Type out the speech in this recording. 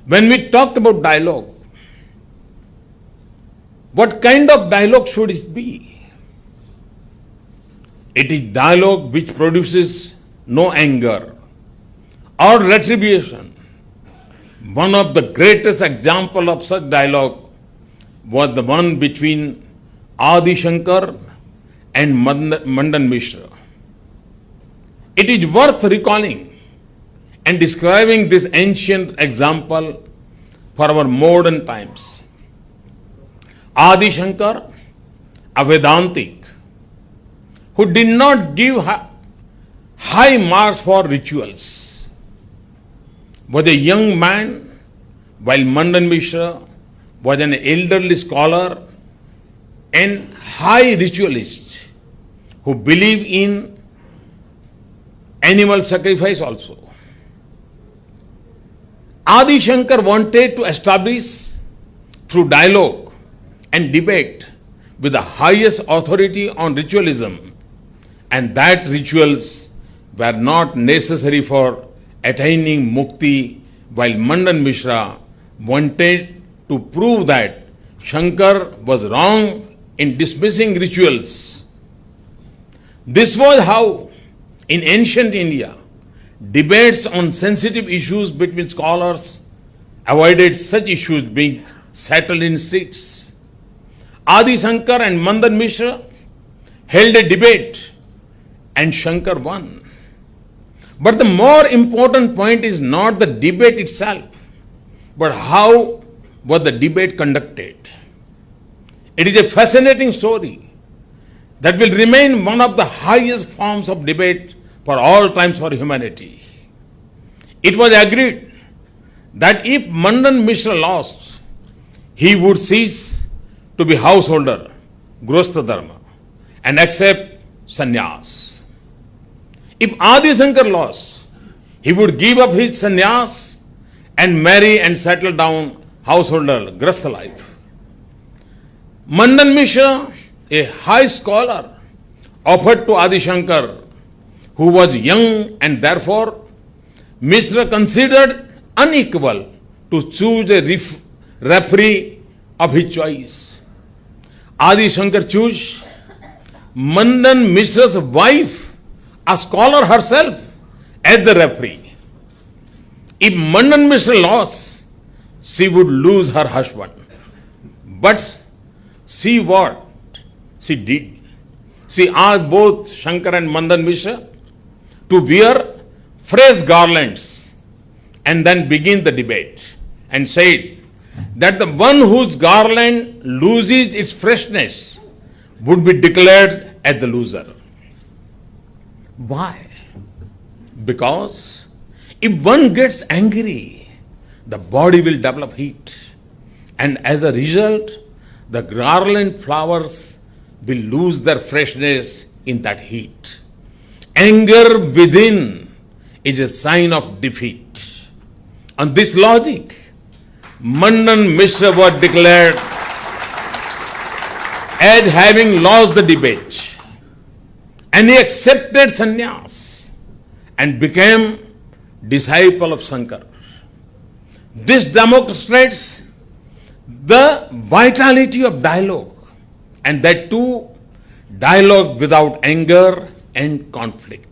When we talked about dialogue, what kind of dialogue should it be? It is dialogue which produces no anger or retribution. One of the greatest examples of such dialogue was the one between Adi Shankar and Mandan Mishra. It is worth recalling and describing this ancient example for our modern times. Adi Shankar, a Vedantic, who did not give high marks for rituals, was a young man, while Mandan Mishra was an elderly scholar and high ritualist who believed in animal sacrifice also. Adi Shankar wanted to establish through dialogue and debate with the highest authority on ritualism, and that rituals were not necessary for attaining mukti, while Mandan Mishra wanted to prove that Shankar was wrong in dismissing rituals. This was how, in ancient India, debates on sensitive issues between scholars avoided such issues being settled in streets. Adi Shankar and Mandan Mishra held a debate and Shankar won. But the more important point is not the debate itself, but how was the debate conducted. It is a fascinating story that will remain one of the highest forms of debate for all times for humanity. It was agreed that if Mandan Mishra lost, he would cease to be householder, Grihastha Dharma, and accept sannyas. If Adi Shankar lost, he would give up his sannyas and marry and settle down householder, Grihastha life. Mandan Mishra, a high scholar, offered to Adi Shankar, who was young and therefore Mishra considered unequal to choose a referee of his choice. Adi Shankar chose Mandan Mishra's wife, a scholar herself, as the referee. If Mandan Mishra lost, she would lose her husband. But see what she did. She asked both Shankar and Mandan Mishra to wear fresh garlands and then begin the debate, and said that the one whose garland loses its freshness would be declared as the loser. Why? Because if one gets angry, the body will develop heat, and as a result, the garland flowers will lose their freshness in that heat. Anger within is a sign of defeat. On this logic, Mandan Mishra was declared as having lost the debate, and he accepted sannyas and became disciple of Shankar. This demonstrates the vitality of dialogue, and that too, dialogue without anger and conflict.